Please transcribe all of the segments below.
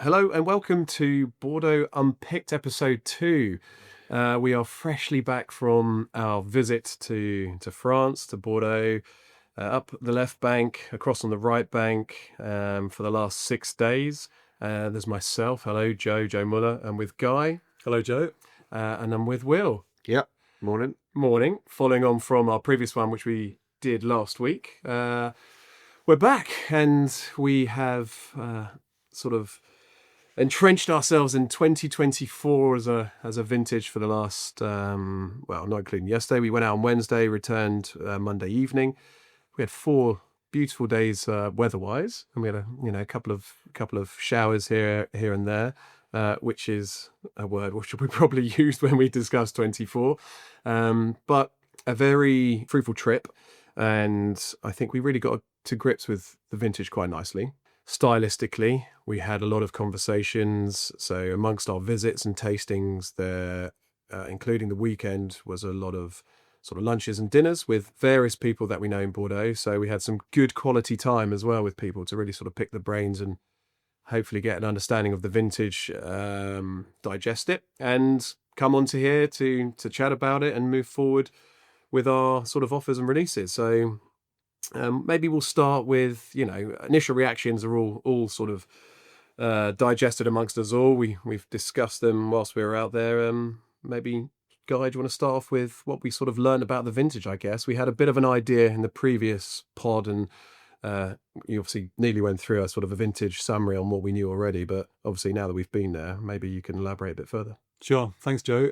Hello and welcome to Bordeaux Unpicked episode 2. We are freshly back from our visit to France, to Bordeaux, up the left bank, across on the right bank for the last 6 days. There's myself, hello, Joe Muller, and with Guy, Hello, Joe. and I'm with Will. Yep. Morning. Morning, following on from our previous one, which we did last week. We're back and we have sort of entrenched ourselves in 2024 as a vintage for the last not including yesterday. We went out on Wednesday, returned Monday evening. We had 4 beautiful days weather-wise, and we had a couple of showers here and there, which is a word which we probably used when we discussed 24, but a very fruitful trip, and I think we really got to grips with the vintage quite nicely. Stylistically, we had a lot of conversations. So amongst our visits and tastings there, including the weekend, was a lot of sort of lunches and dinners with various people that we know in Bordeaux. So we had some good quality time as well with people to really sort of pick the brains and hopefully get an understanding of the vintage, digest it, and come onto here to chat about it and move forward with our sort of offers and releases. So maybe we'll start with, initial reactions are all sort of digested amongst us all. We've discussed them whilst we were out there. Maybe, Guy, do you want to start off with what we sort of learned about the vintage, I guess? We had a bit of an idea in the previous pod, and you obviously nearly went through a sort of a vintage summary on what we knew already, but obviously now that we've been there, maybe you can elaborate a bit further. Sure. Thanks, Joe.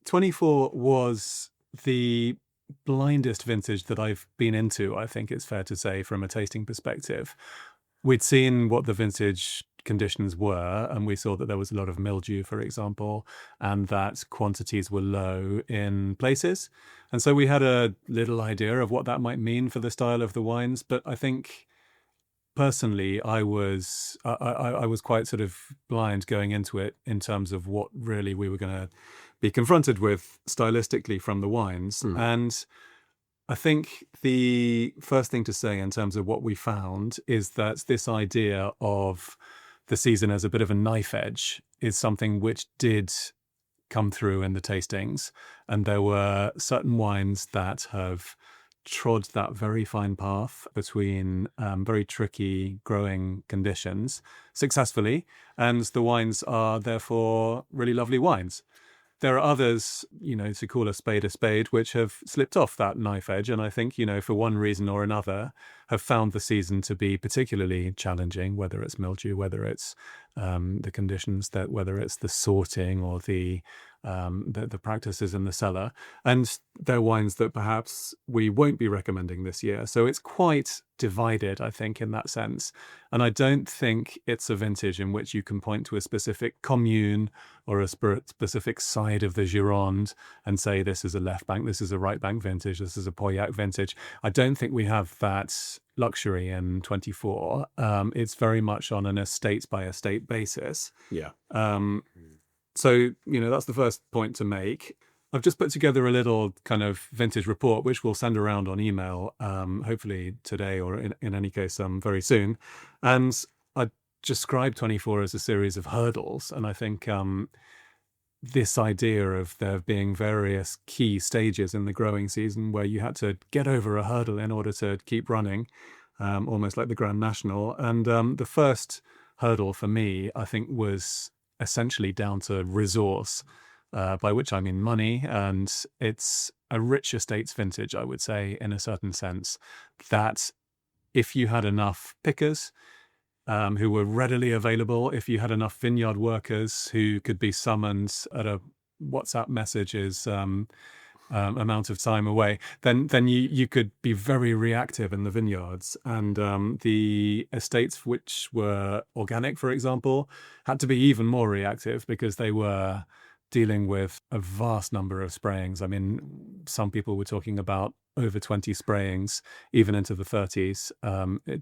24 was the blindest vintage that I've been into, I think it's fair to say, from a tasting perspective. We'd seen what the vintage conditions were, and we saw that there was a lot of mildew, for example, and that quantities were low in places. And so we had a little idea of what that might mean for the style of the wines. But I think personally, I was quite sort of blind going into it in terms of what really we were going to be confronted with stylistically from the wines. And I think the first thing to say in terms of what we found is that this idea of the season as a bit of a knife edge is something which did come through in the tastings. And there were certain wines that have trod that very fine path between very tricky growing conditions successfully. And the wines are therefore really lovely wines. There are others, to call a spade, which have slipped off that knife edge. And I think, for one reason or another, have found the season to be particularly challenging, whether it's mildew, whether it's the conditions, whether it's the sorting or the practices in the cellar. And they're wines that perhaps we won't be recommending this year. So it's quite divided, I think, in that sense. And I don't think it's a vintage in which you can point to a specific commune or a specific side of the Gironde and say, this is a left bank, this is a right bank vintage, this is a Pauillac vintage. I don't think we have that luxury in 24. It's very much on an estate by estate basis. Yeah. So, that's the first point to make. I've just put together a little kind of vintage report, which we'll send around on email, hopefully today or in any case very soon. And I described 24 as a series of hurdles. And I think this idea of there being various key stages in the growing season where you had to get over a hurdle in order to keep running, almost like the Grand National. And the first hurdle for me, I think, was essentially down to resource, by which I mean money. And it's a rich estates vintage, I would say, in a certain sense, that if you had enough pickers who were readily available, if you had enough vineyard workers who could be summoned at a WhatsApp messages amount of time away, then you could be very reactive in the vineyards. And the estates which were organic, for example, had to be even more reactive because they were dealing with a vast number of sprayings. I mean, some people were talking about over 20 sprayings, even into the 30s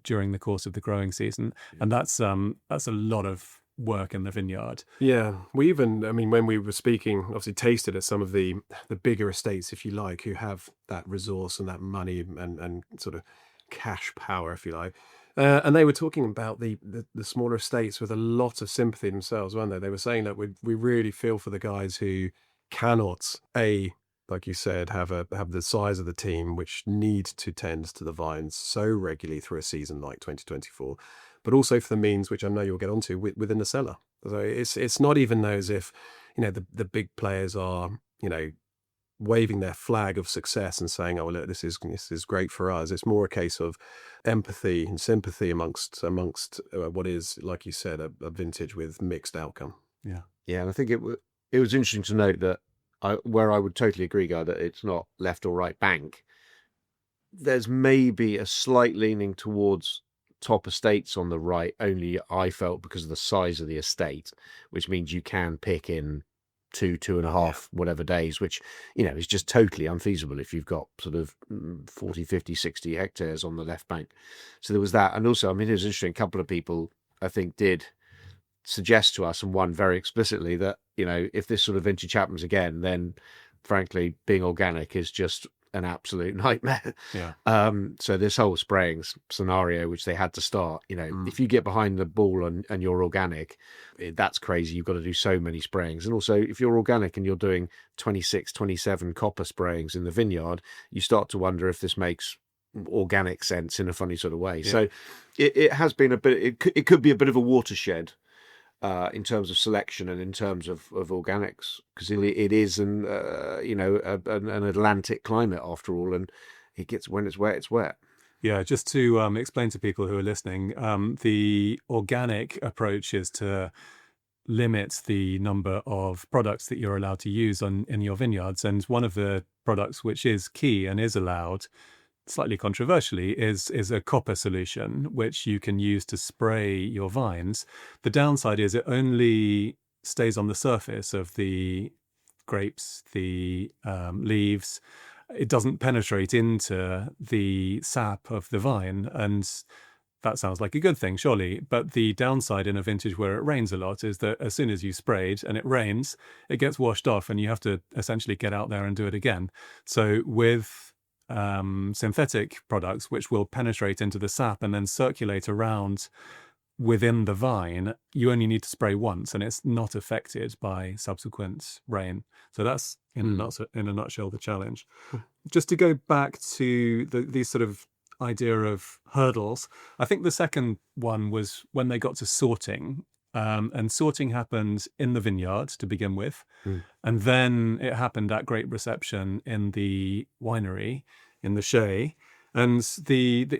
during the course of the growing season. And that's a lot of work in the vineyard. Yeah, we even, when we were speaking, obviously tasted at some of the bigger estates, if you like, who have that resource and that money and sort of cash power, if you like. And they were talking about the smaller estates with a lot of sympathy themselves, weren't they? They were saying that we really feel for the guys who cannot, like you said, have the size of the team which need to tend to the vines so regularly through a season like 2024, but also for the means, which I know you'll get onto, within the cellar. So it's not even as if, the big players are, waving their flag of success and saying, "Oh, look, this is great for us." It's more a case of empathy and sympathy amongst what is, like you said, a vintage with mixed outcome. Yeah, yeah. And I think it was interesting to note that where I would totally agree, Guy, that it's not left or right bank. There's maybe a slight leaning towards top estates on the right. Only I felt because of the size of the estate, which means you can pick in 2.5 whatever days, which is just totally unfeasible if you've got sort of 40, 50, 60 hectares on the left bank. So there was that. And also, I mean, it was interesting, a couple of people I think did suggest to us, and one very explicitly, that if this sort of vintage happens again, then frankly being organic is just an absolute nightmare. Yeah. So this whole spraying scenario, which they had to start, if you get behind the ball and you're organic, that's crazy. You've got to do so many sprayings. And also, if you're organic and you're doing 26, 27 copper sprayings in the vineyard, you start to wonder if this makes organic sense in a funny sort of way. Yeah. So it has been a bit, it could be a bit of a watershed in terms of selection and in terms of organics, because it is an Atlantic climate after all, and it gets, when it's wet, it's wet. Yeah, just to explain to people who are listening, the organic approach is to limit the number of products that you're allowed to use in your vineyards, and one of the products which is key and is allowed, slightly controversially, is a copper solution, which you can use to spray your vines. The downside is it only stays on the surface of the grapes, the leaves. It doesn't penetrate into the sap of the vine, and that sounds like a good thing, surely. But the downside in a vintage where it rains a lot is that as soon as you sprayed and it rains, it gets washed off and you have to essentially get out there and do it again. So with synthetic products, which will penetrate into the sap and then circulate around within the vine, you only need to spray once and it's not affected by subsequent rain. So that's in a nutshell the challenge. Just to go back to these sort of idea of hurdles, I think the second one was when they got to sorting. And sorting happened in the vineyard to begin with. And then it happened at great reception in the winery, in the Shea. And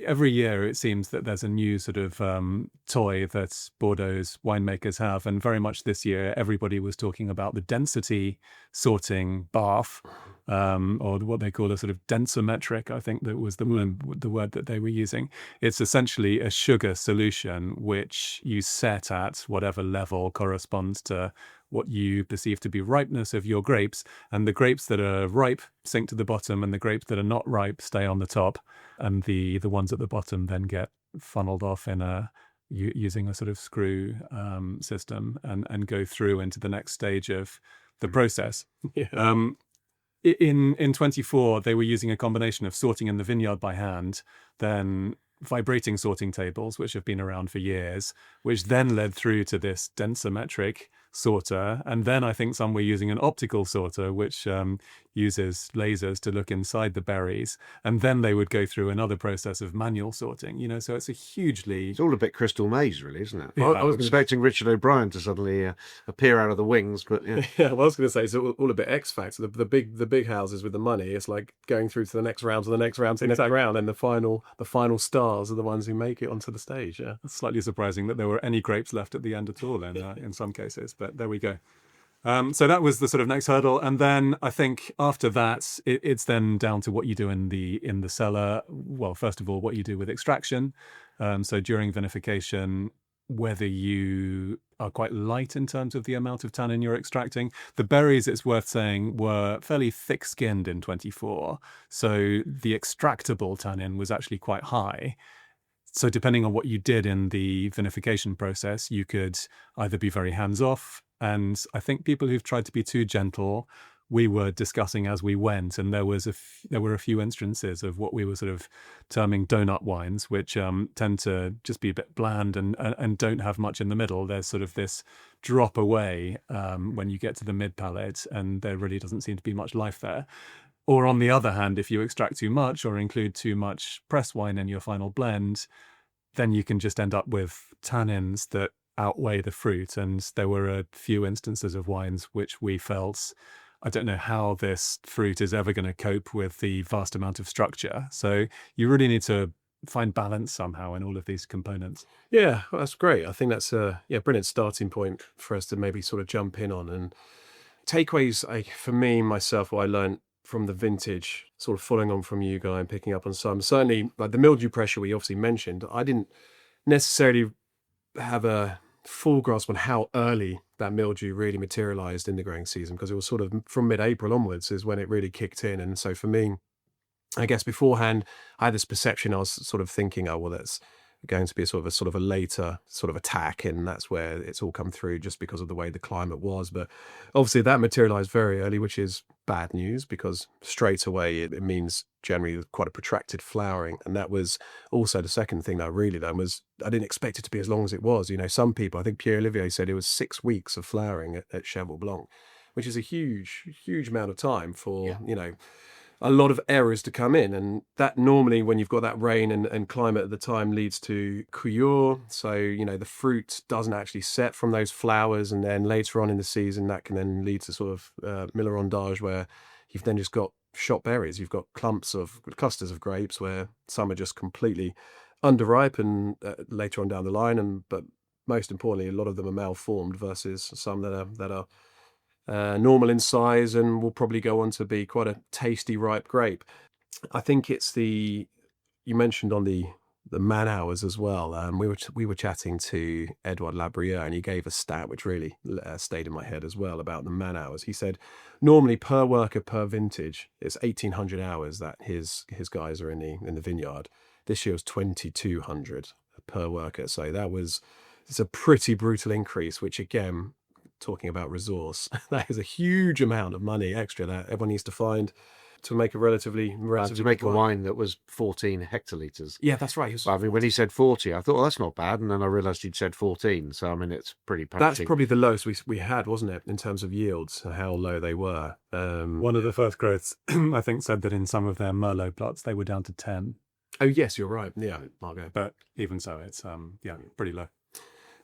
every year it seems that there's a new sort of toy that Bordeaux's winemakers have. And very much this year, everybody was talking about the density sorting bath, or what they call a sort of densometric, I think that was the word that they were using. It's essentially a sugar solution which you set at whatever level corresponds to what you perceive to be ripeness of your grapes. And the grapes that are ripe sink to the bottom, and the grapes that are not ripe stay on the top. And the ones at the bottom then get funneled off using a sort of screw system and go through into the next stage of the process. Yeah. In 24, they were using a combination of sorting in the vineyard by hand, then vibrating sorting tables, which have been around for years, which then led through to this densometric sorter. And then I think some were using an optical sorter, which uses lasers to look inside the berries. And then they would go through another process of manual sorting, so it's It's all a bit Crystal Maze, really, isn't it? Yeah. I was expecting Richard O'Brien to suddenly appear out of the wings, but yeah. Yeah, well, I was going to say, it's all a bit X Factor. The big houses with the money, it's like going through to the next round, to the next round, to the next round, and the final stars are the ones who make it onto the stage. Yeah, it's slightly surprising that there were any grapes left at the end at all in some cases, but there we go. So that was the sort of next hurdle, and then I think after that, it's then down to what you do in the cellar. Well, first of all, what you do with extraction. So during vinification, whether you are quite light in terms of the amount of tannin you're extracting. The berries, it's worth saying, were fairly thick-skinned in 24, so the extractable tannin was actually quite high. So depending on what you did in the vinification process, you could either be very hands-off, and I think people who've tried to be too gentle we were discussing as we went, and there were a few instances of what we were sort of terming donut wines, which tend to just be a bit bland and don't have much in the middle. There's sort of this drop away when you get to the mid palate, and there really doesn't seem to be much life there. Or on the other hand, if you extract too much or include too much press wine in your final blend, then you can just end up with tannins that outweigh the fruit. And there were a few instances of wines which we felt, I don't know how this fruit is ever going to cope with the vast amount of structure. So you really need to find balance somehow in all of these components. Yeah, well, that's great. I think that's a brilliant starting point for us to maybe sort of jump in on. And takeaways, for me, myself, what I learned from the vintage, sort of following on from you, Guy, and picking up on some, certainly like the mildew pressure we obviously mentioned, I didn't necessarily have a full grasp on how early that mildew really materialized in the growing season, because it was sort of from mid-April onwards is when it really kicked in. And so for me, I guess beforehand, I had this perception, I was sort of thinking, oh, well, that's going to be a sort of a later sort of attack, and that's where it's all come through just because of the way the climate was. But obviously that materialized very early, which is bad news, because straight away it means generally quite a protracted flowering. And that was also the second thing that I really learned, was I didn't expect it to be as long as it was. You know, some people, I think Pierre Olivier said it was 6 weeks of flowering at Cheval Blanc, which is a huge amount of time for, you know, a lot of errors to come in. And that normally, when you've got that rain and climate at the time, leads to cueure. So, you know, the fruit doesn't actually set from those flowers. And then later on in the season, that can then lead to sort of millerondage, where you've then just got shot berries. You've got clusters of grapes where some are just completely underripe and later on down the line. But most importantly, a lot of them are malformed versus some that are normal in size and will probably go on to be quite a tasty ripe grape. I think it's you mentioned on the man hours as well. We were chatting to Edouard Labrière, and he gave a stat which really stayed in my head as well about the man hours. He said normally per worker per vintage it's 1,800 hours that his guys are in the vineyard. This year was 2,200 per worker. So it's a pretty brutal increase, which again, talking about resource, that is a huge amount of money extra that everyone needs to find to make a relatively to make a wine that was 14 hectolitres. Yeah, that's right. I mean, when he said 40, I thought, well, that's not bad, and then I realised he'd said 14. So I mean, it's pretty patchy. That's probably the lowest we had, wasn't it, in terms of yields, how low they were. One of the first growths, I think, said that in some of their Merlot plots they were down to 10. Oh yes, you're right. Yeah, Margot. But even so, it's pretty low.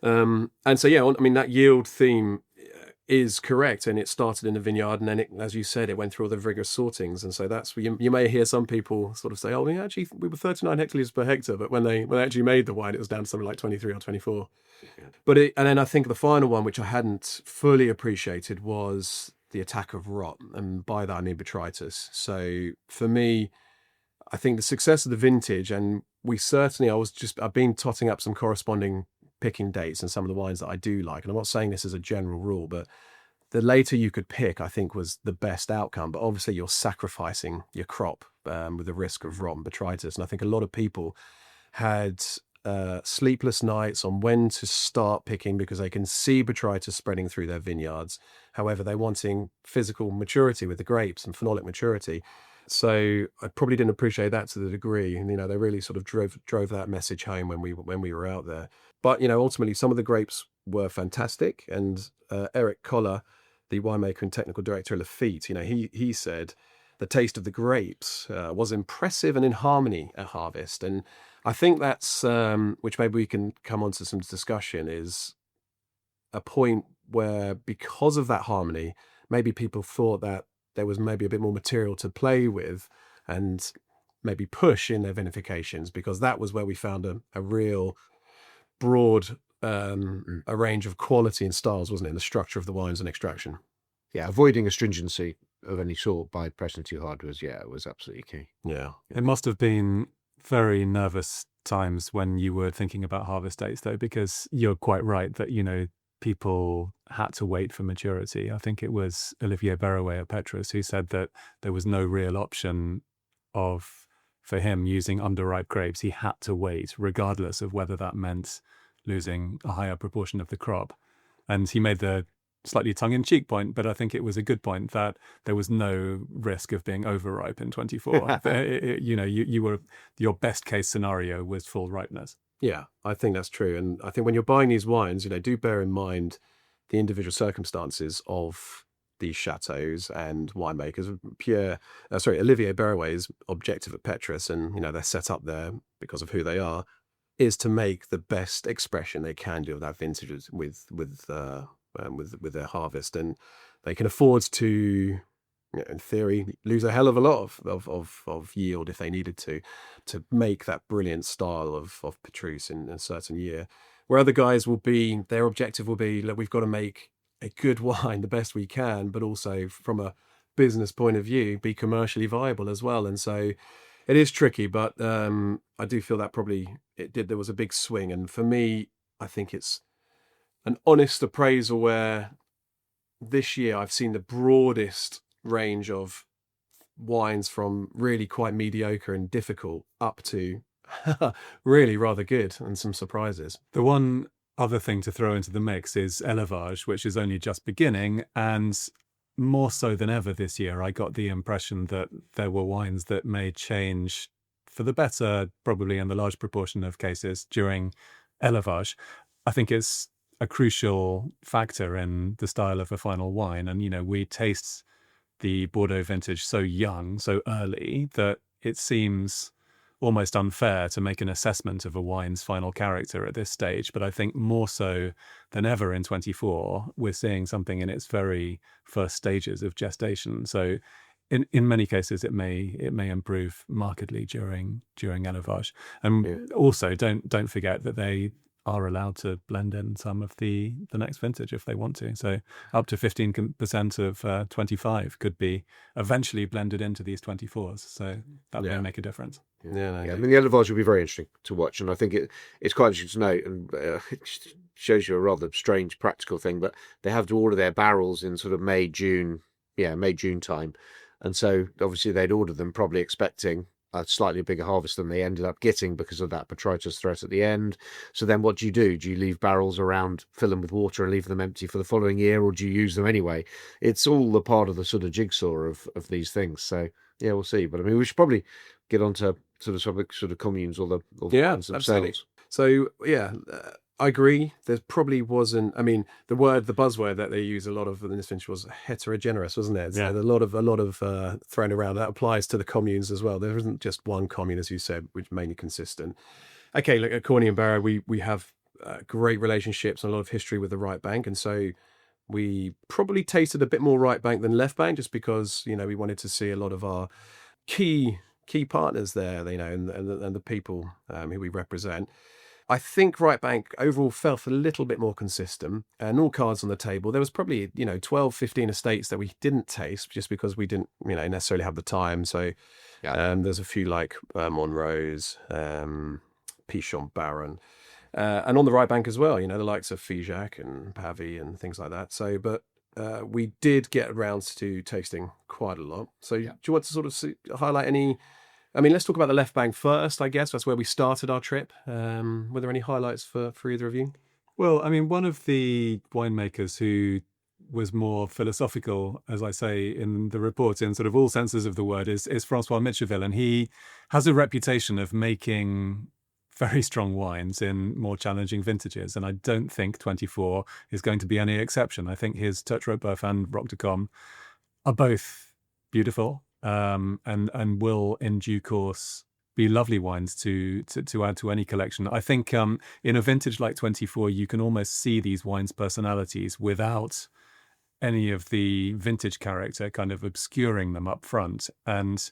And so, yeah, I mean, that yield theme is correct, and it started in the vineyard, and then as you said, it went through all the rigorous sortings. And so that's where you may hear some people sort of say, oh, actually we were 39 hectolitres per hectare, but when they actually made the wine, it was down to something like 23 or 24. Yeah. And then I think the final one, which I hadn't fully appreciated, was the attack of rot, and by that I mean botrytis. So for me, I think the success of the vintage, and I've been totting up some corresponding picking dates and some of the wines that I do like, and I'm not saying this as a general rule, but the later you could pick, I think, was the best outcome. But obviously you're sacrificing your crop with the risk of rot and botrytis. And I think a lot of people had sleepless nights on when to start picking because they can see botrytis spreading through their vineyards. However, they're wanting physical maturity with the grapes and phenolic maturity. So I probably didn't appreciate that to the degree, and they really sort of drove that message home when we were out there. But ultimately, some of the grapes were fantastic, and Eric Koller, the winemaker and technical director at Lafite, he said the taste of the grapes was impressive and in harmony at harvest. And I think that's which maybe we can come on to some discussion, is a point where, because of that harmony, maybe people thought that there was maybe a bit more material to play with and maybe push in their vinifications, because that was where we found a real broad a range of quality and styles, wasn't it, in the structure of the wines and extraction. Yeah, avoiding astringency of any sort by pressing too hard was absolutely key. Yeah. It must have been very nervous times when you were thinking about harvest dates, though, because you're quite right that, people had to wait for maturity. I think it was Olivier Berrouet at Petrus who said that there was no real option for him using underripe grapes. He had to wait, regardless of whether that meant losing a higher proportion of the crop. And he made the slightly tongue-in-cheek point, but I think it was a good point that there was no risk of being overripe in 24. You were, your best case scenario was full ripeness. Yeah, I think that's true. And I think when you're buying these wines, do bear in mind the individual circumstances of these chateaus and winemakers. Olivier Berrouet's objective at Petrus, and they're set up there because of who they are, is to make the best expression they can do of that vintage with their harvest, and they can afford to, in theory, lose a hell of a lot of yield if they needed to make that brilliant style of Petrus in a certain year. Where other guys their objective will be, look, we've got to make a good wine the best we can, but also from a business point of view, be commercially viable as well. And so it is tricky, but I do feel that there was a big swing. And for me, I think it's an honest appraisal where this year I've seen the broadest range of wines from really quite mediocre and difficult up to really rather good, and some surprises. The one other thing to throw into the mix is élevage, which is only just beginning, and more so than ever this year, I got the impression that there were wines that may change for the better, probably in the large proportion of cases during élevage. I think it's a crucial factor in the style of a final wine. And, we taste the Bordeaux vintage so young, so early, that it seems almost unfair to make an assessment of a wine's final character at this stage. But I think more so than ever in 24, we're seeing something in its very first stages of gestation. So in many cases, it may improve markedly during élevage. And also, don't forget that they are allowed to blend in some of the next vintage if they want to. So up to 15% of 25 could be eventually blended into these 24s. So that may make a difference. Yeah. I mean, the élevage will be very interesting to watch, and I think it's quite interesting to note, and it shows you a rather strange practical thing, but they have to order their barrels in sort of May, June time, and so obviously they'd order them probably expecting a slightly bigger harvest than they ended up getting because of that botrytis threat at the end. So then what do you do? Do you leave barrels around, fill them with water and leave them empty for the following year, or do you use them anyway? It's all the part of the sort of jigsaw of these things. So yeah, we'll see. But I mean, we should probably get on to sort of communes or the themselves. Absolutely. So yeah, I agree. There probably wasn't. I mean, the buzzword that they use a lot of in this vintage was heterogeneous, wasn't it? Yeah. So a lot of thrown around. That applies to the communes as well. There isn't just one commune, as you said, which mainly consistent. Okay, look at Corny and Barrow. We have great relationships and a lot of history with the right bank, and so we probably tasted a bit more right bank than left bank, just because we wanted to see a lot of our key partners there, and the people who we represent. I think right bank overall felt a little bit more consistent, and all cards on the table. There was probably 12, 15 estates that we didn't taste just because we didn't necessarily have the time. So there's a few like Monrose, Pichon Baron, and on the right bank as well. The likes of Figeac and Pavie and things like that. So, but we did get around to tasting quite a lot. So do you want to sort of highlight any? I mean, let's talk about the left bank first, I guess. That's where we started our trip. Were there any highlights for either of you? Well, I mean, one of the winemakers who was more philosophical, as I say in the report, in sort of all senses of the word, is Francois Micheville. And he has a reputation of making very strong wines in more challenging vintages. And I don't think 24 is going to be any exception. I think his Teutreau-Boeuf and Roc de Com are both beautiful. And will in due course be lovely wines to add to any collection. I think in a vintage like 24, you can almost see these wines' personalities without any of the vintage character kind of obscuring them up front. And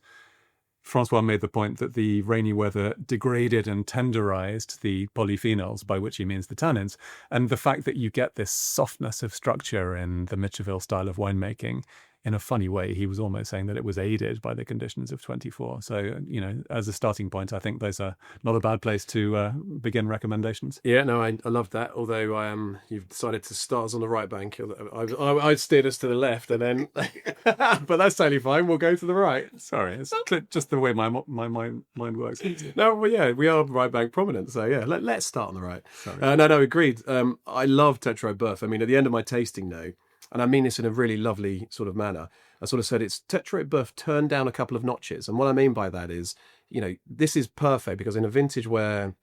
Francois made the point that the rainy weather degraded and tenderized the polyphenols, by which he means the tannins. And the fact that you get this softness of structure in the Micheville style of winemaking, in a funny way, he was almost saying that it was aided by the conditions of 24. So, as a starting point, I think those are not a bad place to begin recommendations. Yeah, no, I loved that. Although you've decided to start us on the right bank. I steered us to the left, and then, but that's totally fine. We'll go to the right. Sorry, it's just the way my mind works. No, well, yeah, we are right bank prominent. So yeah, let's start on the right. No, agreed. I love Teutreau-Boeuf. I mean, at the end of my tasting note, and I mean this in a really lovely sort of manner, I sort of said it's Tetra Boeuf turned down a couple of notches. And what I mean by that is, this is perfect because in a vintage where,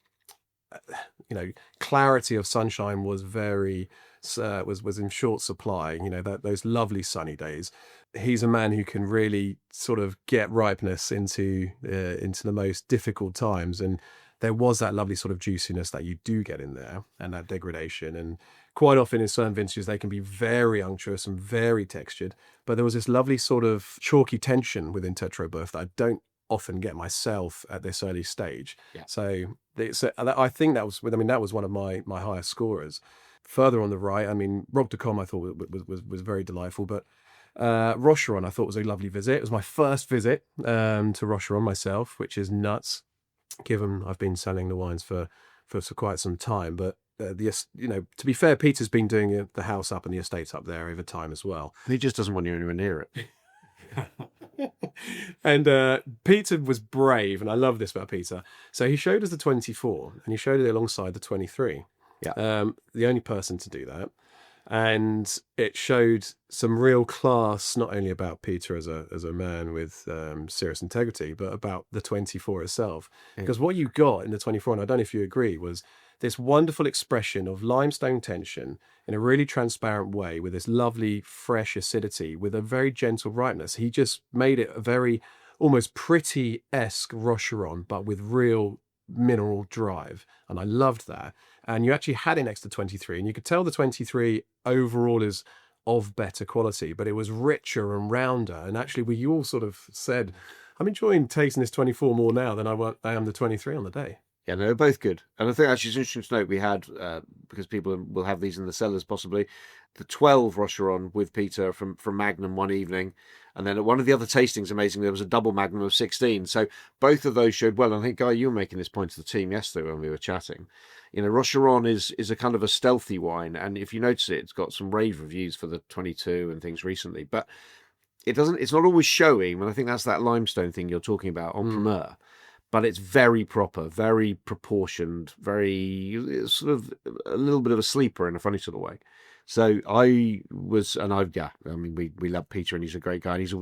clarity of sunshine was very, was in short supply, those lovely sunny days, he's a man who can really sort of get ripeness into the most difficult times. And there was that lovely sort of juiciness that you do get in there and that degradation. And quite often in certain vintages, they can be very unctuous and very textured. But there was this lovely sort of chalky tension within Tetra Boeuf that I don't often get myself at this early stage. Yeah. So I think that was one of my highest scorers. Further on the right, Roque de Combe I thought was very delightful, but Rocheron I thought was a lovely visit. It was my first visit to Rocheron myself, which is nuts, given I've been selling the wines for quite some time. But to be fair, Peter's been doing the house up and the estates up there over time as well. He just doesn't want you anywhere near it. And Peter was brave, and I love this about Peter. So he showed us the 24, and he showed it alongside the 23. Yeah. The only person to do that. And it showed some real class, not only about Peter as a man with serious integrity, but about the 24 itself. Yeah. Because what you got in the 24, and I don't know if you agree, was this wonderful expression of limestone tension in a really transparent way with this lovely fresh acidity with a very gentle ripeness. He just made it a very almost pretty-esque Rocheron, but with real mineral drive. And I loved that. And you actually had it next to 23, and you could tell the 23 overall is of better quality, but it was richer and rounder. And actually, we all sort of said, I'm enjoying tasting this 24 more now than I am the 23 on the day. Yeah, no, they're both good. And I think actually it's interesting to note we had, because people will have these in the cellars possibly, the 12 Rocheron with Peter from Magnum one evening. And then at one of the other tastings, amazingly, there was a double Magnum of 16. So both of those showed well. And I think, Guy, you were making this point to the team yesterday when we were chatting. Rocheron is a kind of a stealthy wine. And if you notice it, it's got some rave reviews for the 22 and things recently. But it's not always showing. And I think that's that limestone thing you're talking about on Primeur. But it's very proper, very proportioned, very sort of a little bit of a sleeper in a funny sort of way. So we love Peter and he's a great guy. And he's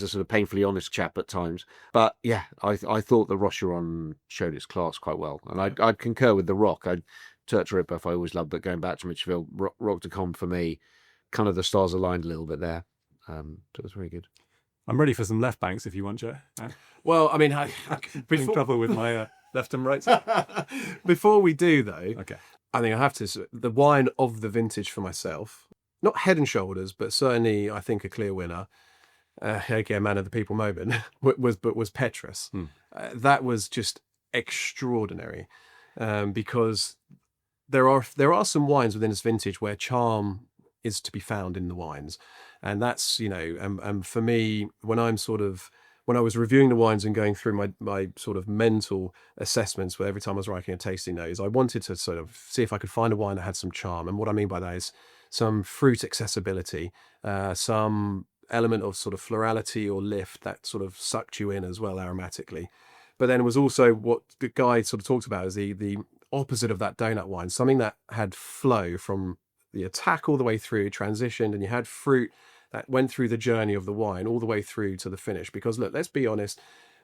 a sort of painfully honest chap at times. But yeah, I thought the Rocheron showed its class quite well. And I'd concur with the Rock. Tetra Boeuf I always loved, but going back to Mitchellville, Roque de Combe for me, kind of the stars aligned a little bit there. So it was very good. I'm ready for some left banks if you want, Joe. Well, I'm in trouble with my left and right. Before we do, though, Okay. I think I have to. The wine of the vintage for myself, not head and shoulders, but certainly I think a clear winner, again, man of the people moment, was Petrus. That was just extraordinary, because there are some wines within this vintage where charm is to be found in the wines. And that's, and for me, when I was reviewing the wines and going through my sort of mental assessments where every time I was writing a tasting notes, I wanted to sort of see if I could find a wine that had some charm. And what I mean by that is some fruit accessibility, some element of sort of florality or lift that sort of sucked you in as well aromatically. But then it was also what the guy sort of talked about as the opposite of that donut wine, something that had flow from the attack all the way through, transitioned, and you had fruit that went through the journey of the wine all the way through to the finish. Because look, let's be honest,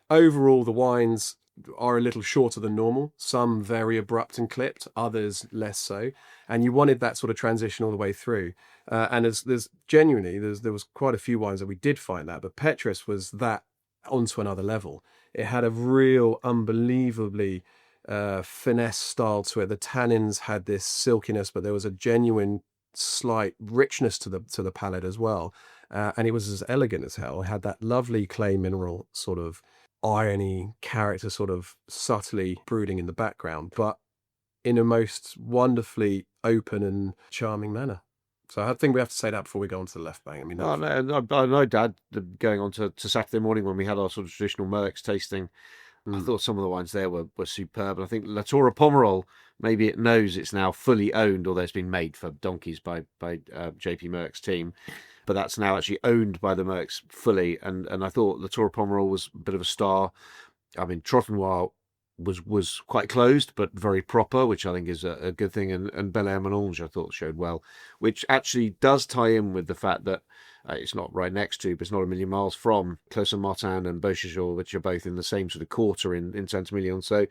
overall the wines are a little shorter than normal, some very abrupt and clipped, others less so, and you wanted that sort of transition all the way through. And there was quite a few wines that we did find that, but Petrus was that onto another level. It had a real unbelievably finesse style to it. The tannins had this silkiness, but there was a genuine slight richness to the palate as well, and it was as elegant as hell. It had that lovely clay mineral sort of irony character sort of subtly brooding in the background, but in a most wonderfully open and charming manner. So I think we have to say that before we go on to the left bank. I know, Dad, going on to Saturday morning when we had our sort of traditional Merck's tasting, I thought some of the wines there were superb. And I think Latour Pomerol, maybe it knows it's now fully owned, although it's been made for donkeys by JP Merck's team. But that's now actually owned by the Merck's fully. And I thought Latour Pomerol was a bit of a star. Trottonoir was quite closed but very proper, which I think is a good thing. And Bel Air Melange I thought showed well, which actually does tie in with the fact that it's not right next to, but it's not a million miles from Clos Martin and Beauchejou, which are both in the same sort of quarter in Saint-Emilion. So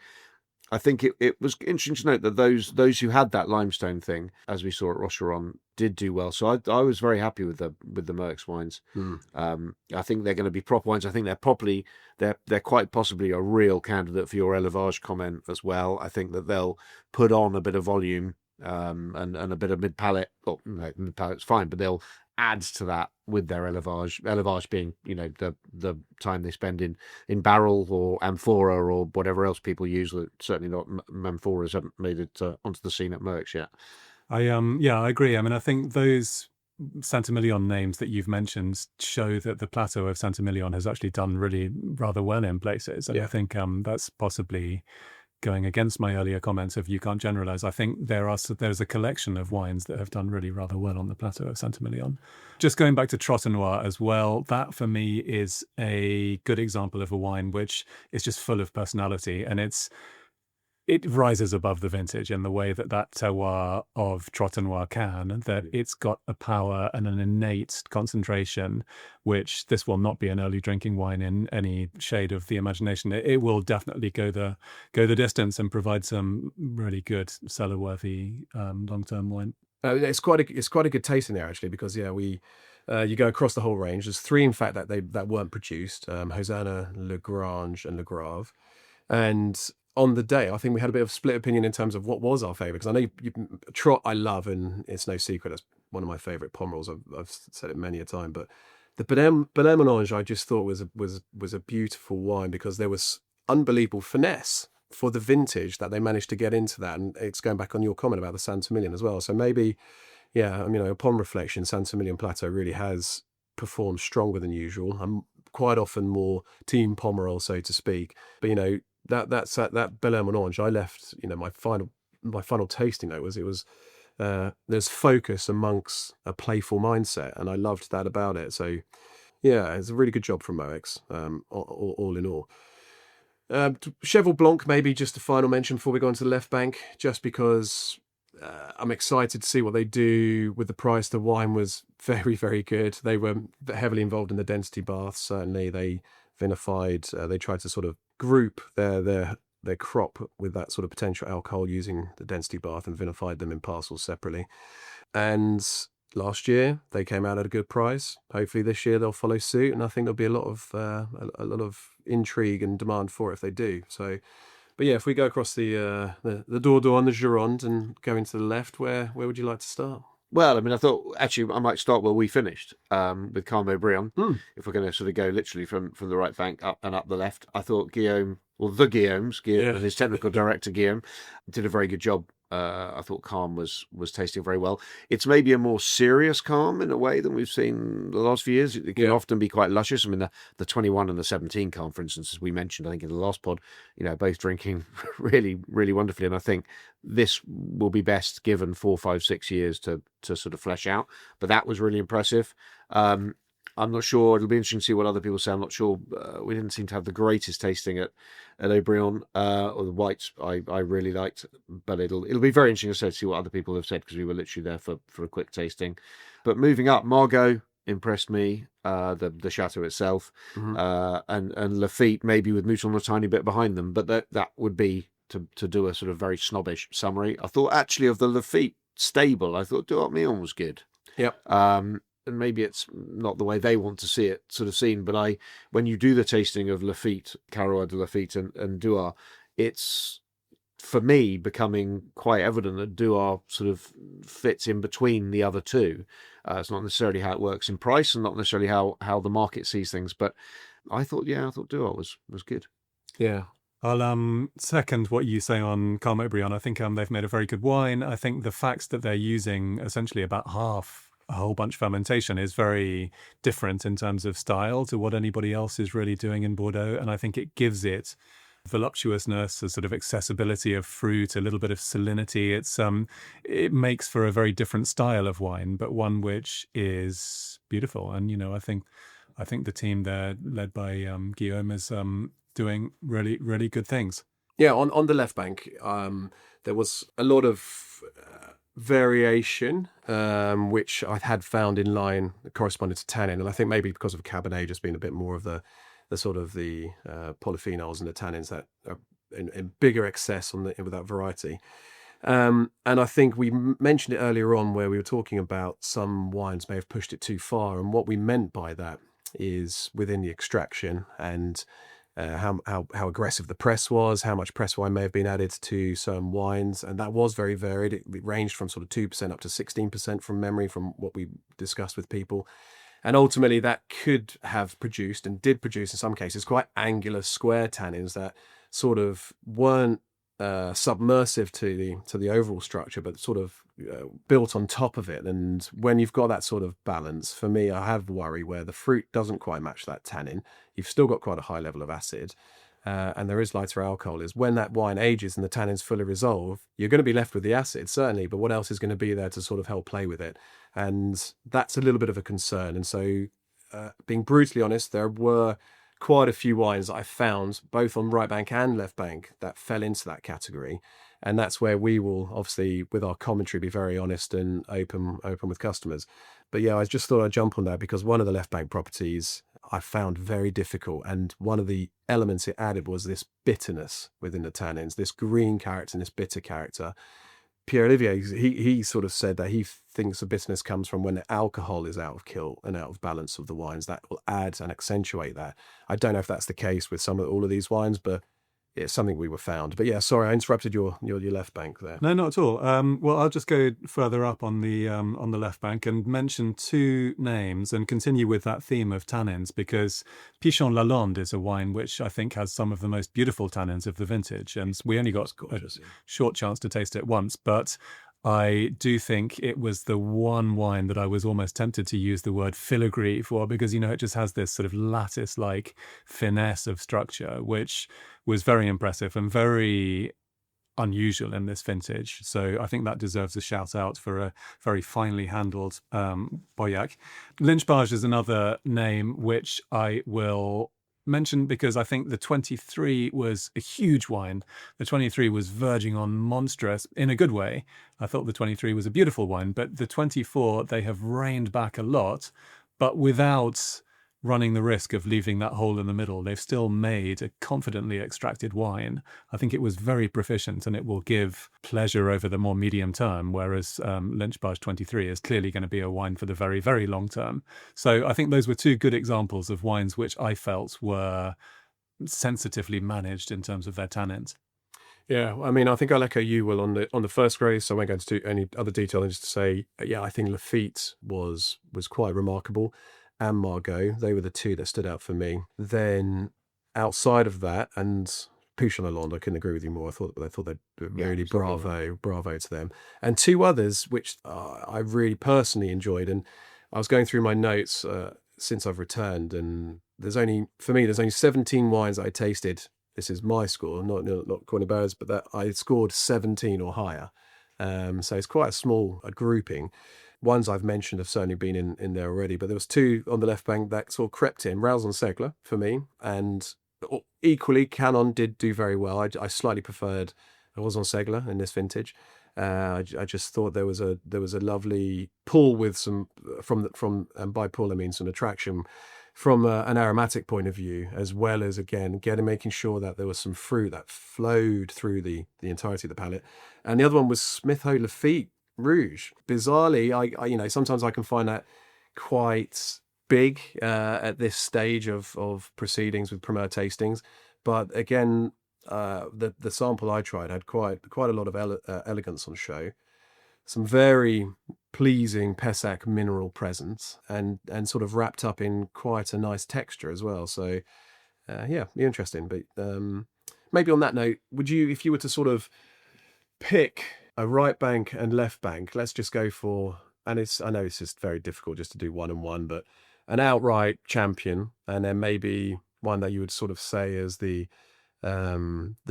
I think it was interesting to note that those who had that limestone thing, as we saw at Rocheron, did do well. So I was very happy with the Merckx wines. I think they're going to be proper wines. I think they're quite possibly a real candidate for your élevage comment as well. I think that they'll put on a bit of volume and a bit of mid palate. Well, no, mid palate's fine, but they'll add to that with their élevage. Élevage being, the time they spend in barrel or amphora or whatever else people use. Certainly not amphoras haven't made it onto the scene at Merckx yet. I agree. I mean, I think those Saint-Emilion names that you've mentioned show that the plateau of Saint-Emilion has actually done really rather well in places. And I think that's possibly going against my earlier comments of you can't generalize. I think there's a collection of wines that have done really rather well on the plateau of Saint-Emilion. Just going back to Trotanoir as well, that for me is a good example of a wine which is just full of personality, and it rises above the vintage in the way that terroir of Trotanoir can, that it's got a power and an innate concentration, which this will not be an early drinking wine in any shade of the imagination. It will definitely go the distance and provide some really good cellar-worthy long-term wine. It's quite a good taste in there, actually, because you go across the whole range. There's 3, in fact, that weren't produced: Hosanna, Le Grange, and Le Grave. And on the day, I think we had a bit of split opinion in terms of what was our favourite. Because I know Trot I love, and it's no secret that's one of my favourite Pomerols. I've said it many a time. But the Bel Air Melange I just thought was a beautiful wine because there was unbelievable finesse for the vintage that they managed to get into that. And it's going back on your comment about the Saint-Emilion as well. So maybe, upon reflection, Saint-Emilion Plateau really has performed stronger than usual. I'm quite often more team Pomerol, so to speak. But that Bel Air Melange, I left, my final tasting note was there's focus amongst a playful mindset, and I loved that about it. So yeah, it's a really good job from Merckx, all in all. Cheval Blanc, maybe just a final mention before we go on to the left bank, just because I'm excited to see what they do with the price. The wine was very, very good. They were heavily involved in the density baths. Certainly, they vinified. They tried to sort of group their crop with that sort of potential alcohol using the density bath and vinified them in parcels separately. And last year they came out at a good price. Hopefully this year they'll follow suit, and I think there'll be a lot of intrigue and demand for it if they do. So, but yeah, if we go across the Bordeaux and the Gironde and go into the left, where would you like to start? Well, I mean, I thought actually I might start where we finished with Carmo Brion. If we're going to sort of go literally from the right bank up and up the left, I thought Guillaume and his technical director Guillaume did a very good job. I thought Calm was tasting very well. It's maybe a more serious Calm in a way than we've seen the last few years. It can often be quite luscious. I mean, the 21 and the 17 Calm, for instance, as we mentioned, I think in the last pod, both drinking really, really wonderfully. And I think this will be best given 4, 5, 6 years to sort of flesh out. But that was really impressive. I'm not sure. It'll be interesting to see what other people say. I'm not sure. We didn't seem to have the greatest tasting at Aubryon, or the whites I really liked, but it'll be very interesting to see what other people have said, because we were literally there for a quick tasting. But moving up, Margaux impressed me, the chateau itself, and Lafite maybe with Mouton a tiny bit behind them, but that would be to do a sort of very snobbish summary. I thought actually of the Lafite stable, I thought Duart Millon was good. Yep. And maybe it's not the way they want to see it sort of seen, but when you do the tasting of Lafite, Carrois de Lafite and Duart, it's, for me, becoming quite evident that Duart sort of fits in between the other two. It's not necessarily how it works in price and not necessarily how the market sees things, but I thought Duart was good. Yeah. I'll second what you say on Carmo Brion. I think they've made a very good wine. I think the fact that they're using essentially about half a whole bunch fermentation is very different in terms of style to what anybody else is really doing in Bordeaux. And I think it gives it voluptuousness, a sort of accessibility of fruit, a little bit of salinity. It makes for a very different style of wine, but one which is beautiful. And, I think the team there led by Guillaume is doing really, really good things. Yeah, on the left bank, there was a lot of variation, which I had found in line corresponding to tannin, and I think maybe because of Cabernet just being a bit more of the sort of the polyphenols and the tannins that are in bigger excess with that variety. And I think we mentioned it earlier on where we were talking about some wines may have pushed it too far, and what we meant by that is within the extraction and how aggressive the press was, how much press wine may have been added to some wines, and that was very varied. It ranged from sort of 2% up to 16% from memory, from what we discussed with people. And ultimately, that could have produced, and did produce in some cases, quite angular square tannins that sort of weren't submersive to the overall structure, but sort of built on top of it. And when you've got that sort of balance, for me, I have worry where the fruit doesn't quite match that tannin. You've still got quite a high level of acid, and there is lighter alcohol. Is when that wine ages and the tannins fully resolve, you're going to be left with the acid, certainly, but what else is going to be there to sort of help play with it? And that's a little bit of a concern. And so, being brutally honest, there were quite a few wines that I found, both on right bank and left bank, that fell into that category. And that's where we will, obviously, with our commentary, be very honest and open with customers. But yeah, I just thought I'd jump on that because one of the left bank properties I found very difficult. And one of the elements it added was this bitterness within the tannins, this green character and this bitter character. Pierre-Olivier, he sort of said that he thinks the bitterness comes from when the alcohol is out of kill and out of balance of the wines. That will add and accentuate that. I don't know if that's the case with all of these wines, but it's something we were found. But yeah, sorry, I interrupted your left bank there. No, not at all. Well, I'll just go further up on the left bank and mention two names and continue with that theme of tannins, because Pichon Lalonde is a wine which I think has some of the most beautiful tannins of the vintage, and we only got gorgeous, a short chance to taste it once, but I do think it was the one wine that I was almost tempted to use the word filigree for, because, it just has this sort of lattice-like finesse of structure, which was very impressive and very unusual in this vintage. So I think that deserves a shout out for a very finely handled Pauillac. Lynch-Bages is another name which I will mention because I think the 23 was a huge wine. The 23 was verging on monstrous in a good way. I thought the 23 was a beautiful wine, but the 24, they have reined back a lot, but without running the risk of leaving that hole in the middle. They've still made a confidently extracted wine. I think it was very proficient and it will give pleasure over the more medium term, whereas Lynch-Bages 23 is clearly going to be a wine for the very, very long term. So I think those were two good examples of wines which I felt were sensitively managed in terms of their tannins. Yeah, I mean, I think I'll echo you, Will, on the first grade, so I won't go into any other detail, just to say, yeah, I think Lafite was quite remarkable. And Margaux, they were the two that stood out for me. Then outside of that, and Pichon Lalonde, I couldn't agree with you more. I thought they'd really bravo to them. And two others which I really personally enjoyed. And I was going through my notes since I've returned, and there's only 17 wines I tasted. This is my score, not Cornet's, but that I scored 17 or higher. So it's quite a small grouping. Ones I've mentioned have certainly been in there already, but there was two on the left bank that sort of crept in. Ralzon-Segler for me, and equally Canon did do very well. I slightly preferred Ralzon-Segler in this vintage. I just thought there was a lovely pull with some from and by pull I mean some attraction from an aromatic point of view, as well as again making sure that there was some fruit that flowed through the entirety of the palate. And the other one was Smith-Ho Lafite Rouge. Bizarrely, I sometimes I can find that quite big at this stage of proceedings with Premier tastings, but again, the sample I tried had quite a lot of elegance on show, some very pleasing Pessac mineral presence, and sort of wrapped up in quite a nice texture as well. So yeah, interesting. But maybe on that note, would you, if you were to sort of pick a right bank and left bank, let's just go for, and I know it's just very difficult just to do one and one, but an outright champion, and then maybe one that you would sort of say is the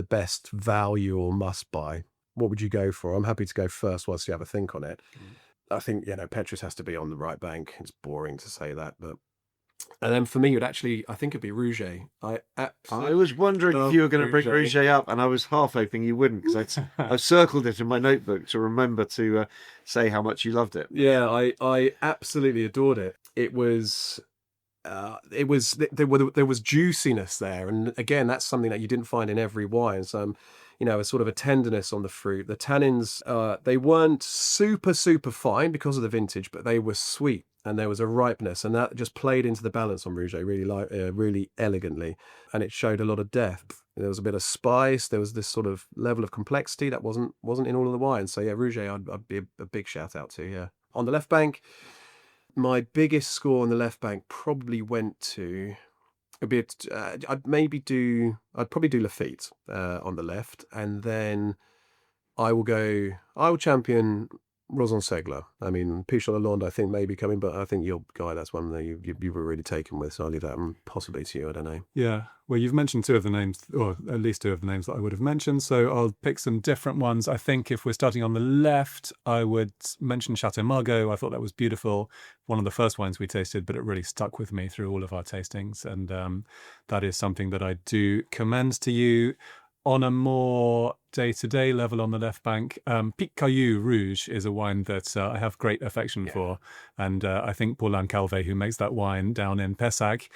best value or must buy. What would you go for? I'm happy to go first whilst you have a think on it. I think, Petrus has to be on the right bank. It's boring to say that, but And then for me, I think it'd be Rouget. I was wondering if you were going to bring Rouget up, and I was half hoping you wouldn't, because I've circled it in my notebook to remember to say how much you loved it. Yeah, I absolutely adored it. There was juiciness there, and again, that's something that you didn't find in every wine. So, a sort of a tenderness on the fruit. The tannins, they weren't super fine because of the vintage, but they were sweet, and there was a ripeness, and that just played into the balance on Rouget really elegantly, and it showed a lot of depth. There was a bit of spice. There was this sort of level of complexity that wasn't in all of the wines. So yeah, Rouget, I'd be a big shout out to. Yeah, on the left bank. My biggest score on the left bank probably went to. I'd probably do Lafitte on the left, and then I will champion Roson Segler. I mean, Pichon Lalonde I think may be coming, but I think your guy, that's one that you were really taken with, so I'll leave that possibly to you. I don't know. Yeah, well, you've mentioned two of the names, or at least two of the names that I would have mentioned, so I'll pick some different ones. I think if we're starting on the left, I would mention Chateau Margaux. I thought that was beautiful. One of the first wines we tasted, but it really stuck with me through all of our tastings, and that is something that I do commend to you. On a more day-to-day level on the left bank, Pic Caillou Rouge is a wine that I have great affection for. And I think Paulin Calvé, who makes that wine down in Pessac,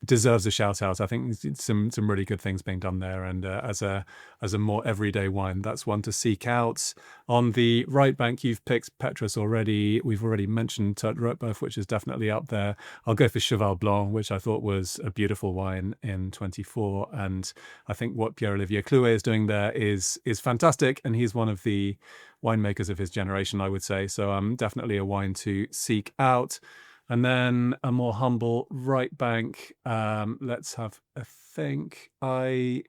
deserves a shout out. I think some really good things being done there. And as a more everyday wine, that's one to seek out. On the right bank, you've picked Petrus already. We've already mentioned Tête Roteboeuf, which is definitely up there. I'll go for Cheval Blanc, which I thought was a beautiful wine in 24. And I think what Pierre-Olivier Clouet is doing there is fantastic. And he's one of the winemakers of his generation, I would say. So definitely a wine to seek out. And then a more humble right bank. Let's have a think. I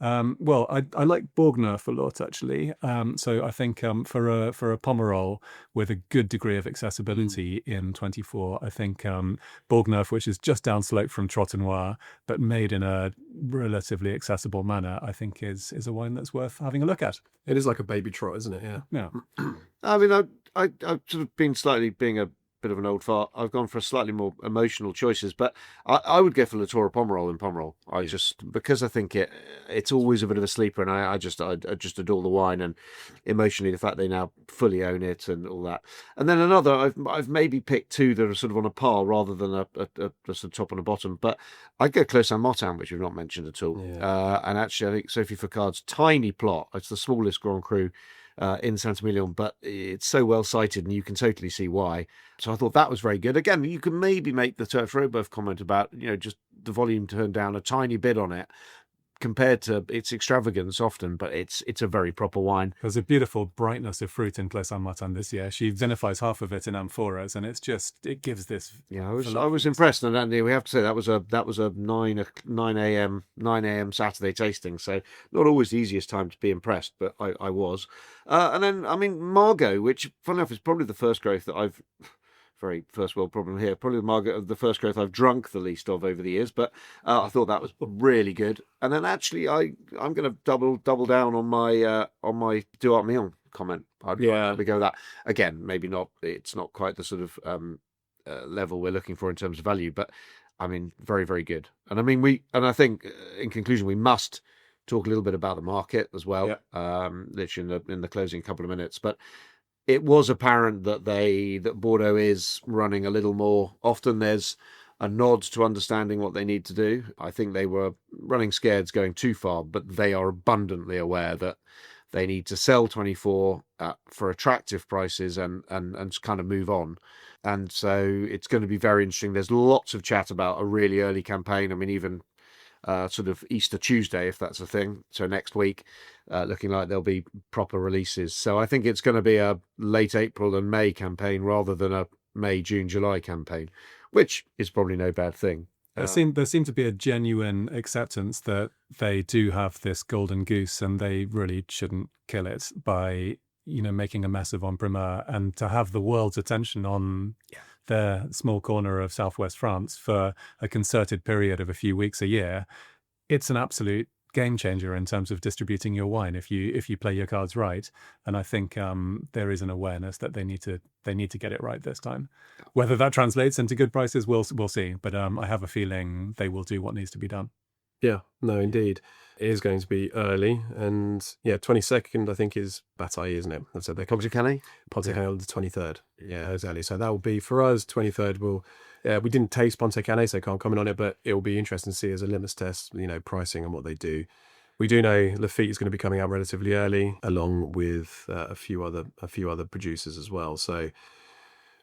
like Bourgneuf a lot, actually. So I think for a Pomerol with a good degree of accessibility in 24, I think Bourgneuf, which is just down slope from Trotanoir, but made in a relatively accessible manner, I think is a wine that's worth having a look at. It is like a baby trot, isn't it? Yeah. Yeah. I mean, I've sort of been slightly being a bit of an old fart. I've gone for slightly more emotional choices, but I would go for Latour Pomerol in Pomerol. Because I think it's always a bit of a sleeper, and I just adore the wine, and emotionally the fact they now fully own it and all that. And then another, I've maybe picked two that are sort of on a par rather than a sort of top and a bottom, but I'd go Clos Saint-Martin, which we've not mentioned at all. Yeah. And actually, I think Sophie Foucault's tiny plot. It's the smallest Grand Cru in Saint-Emilion, but it's so well cited, and you can totally see why. So I thought that was very good. Again, you can maybe make the Tête Roteboeuf comment about, just the volume turned down a tiny bit on it compared to its extravagance often, but it's a very proper wine. There's a beautiful brightness of fruit in Clos Saint-Martin this year. She vinifies half of it in amphoras, and it gives this. Yeah, I was impressed, and we have to say that was a 9 a.m. Saturday tasting. So not always the easiest time to be impressed, but I was. And then I mean Margaux, which funny enough is probably the first growth that I've. Very first world problem here. Probably the first growth I've drunk the least of over the years, but I thought that was really good. And then actually, I'm going to double down on my Duart Millon comment. I'd go with that again. Maybe not. It's not quite the sort of level we're looking for in terms of value, but I mean, very very good. And I mean, I think in conclusion, we must talk a little bit about the market as well. Yeah. Literally in the closing couple of minutes, but. It was apparent that Bordeaux is running a little more. Often there's a nod to understanding what they need to do. I think they were running scared going too far, but they are abundantly aware that they need to sell 24 for attractive prices and kind of move on. And so it's going to be very interesting. There's lots of chat about a really early campaign. I mean, even sort of Easter Tuesday, if that's a thing. So next week, looking like there'll be proper releases. So I think it's going to be a late April and May campaign rather than a May, June, July campaign, which is probably no bad thing. There seemed to be a genuine acceptance that they do have this golden goose, and they really shouldn't kill it by making a mess of En Primeur, and to have the world's attention on their small corner of southwest France for a concerted period of a few weeks a year. It's an absolute game changer in terms of distributing your wine if you play your cards right. And I think there is an awareness that they need to get it right this time. Whether that translates into good prices, we'll see. But I have a feeling they will do what needs to be done. Yeah, no, indeed. It is going to be early, and 22nd, I think, is Bataille, isn't it? So they're coming Ponticale? Ponticale the 23rd. Yeah, exactly. So that will be, for us, 23rd. We didn't taste Ponticale, so can't comment on it, but it will be interesting to see as a litmus test, pricing and what they do. We do know Lafite is going to be coming out relatively early, along with a few other producers as well. So,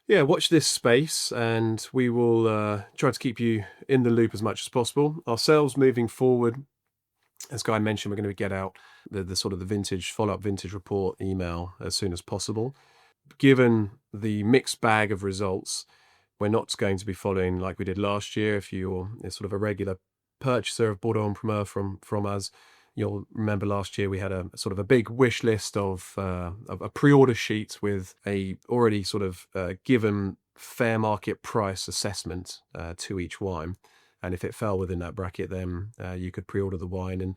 yeah, watch this space, and we will try to keep you in the loop as much as possible. Ourselves moving forward, as Guy mentioned, we're going to get out the sort of the vintage follow-up vintage report email as soon as possible. Given the mixed bag of results, we're not going to be following like we did last year. If you're sort of a regular purchaser of Bordeaux en Primeur from us, you'll remember last year we had a sort of a big wish list of a pre-order sheet with a already sort of given fair market price assessment to each wine. And if it fell within that bracket, then you could pre-order the wine, and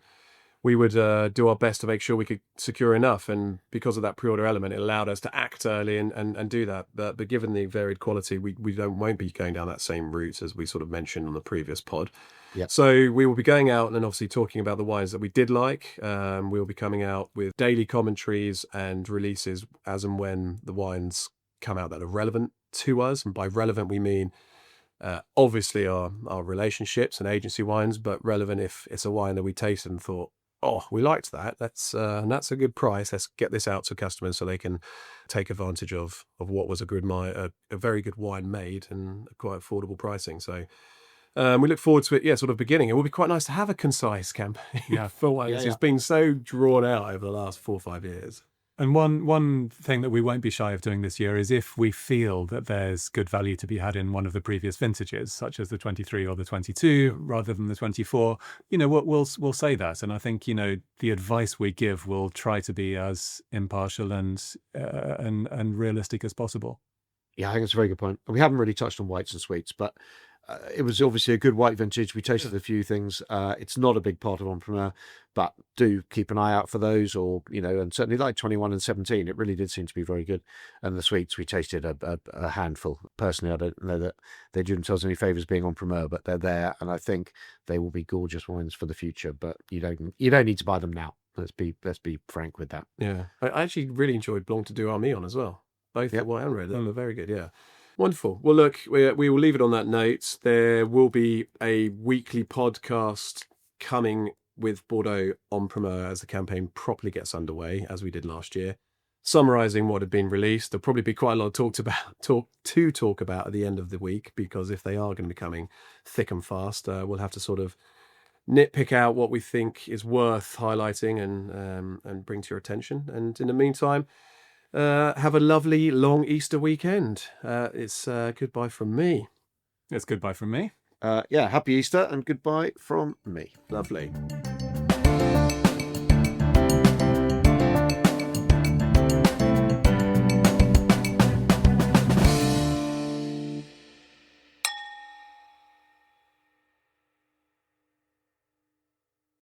we would do our best to make sure we could secure enough. And because of that pre-order element, it allowed us to act early and do that. But given the varied quality, we won't be going down that same route as we sort of mentioned on the previous pod. Yep. So we will be going out and obviously talking about the wines that we did like. We'll be coming out with daily commentaries and releases as and when the wines come out that are relevant to us. And by relevant, we mean obviously our relationships and agency wines, but relevant if it's a wine that we tasted and thought, oh, we liked that. That's a good price. Let's get this out to customers so they can take advantage of what was a very good wine made and quite affordable pricing. So we look forward to it. Yeah, sort of beginning. It will be quite nice to have a concise campaign for once. It's been so drawn out over the last 4 or 5 years. And one thing that we won't be shy of doing this year is if we feel that there's good value to be had in one of the previous vintages, such as the 23 or the 22, rather than the 24, we'll say that. And I think, the advice we give will try to be as impartial and realistic as possible. Yeah, I think it's a very good point. We haven't really touched on whites and sweets, but it was obviously a good white vintage. We tasted a few things. It's not a big part of Entrepreneur, but do keep an eye out for those, or, and certainly like 21 and 17, it really did seem to be very good. And the sweets, we tasted a handful. Personally, I don't know that they do themselves any favours being Entrepreneur, but they're there. And I think they will be gorgeous wines for the future, but you don't need to buy them now. Let's be frank with that. Yeah. I actually really enjoyed Blanc de Douarnenez as well. Both the white and red. They were very good, yeah. Wonderful. Well, look, we will leave it on that note. There will be a weekly podcast coming with Bordeaux en Primeur as the campaign properly gets underway, as we did last year, summarising what had been released. There'll probably be quite a lot to talk about at the end of the week, because if they are going to be coming thick and fast, we'll have to sort of nitpick out what we think is worth highlighting and bring to your attention. And in the meantime, have a lovely long Easter weekend. It's goodbye from me. It's goodbye from me. Happy Easter and goodbye from me. Lovely.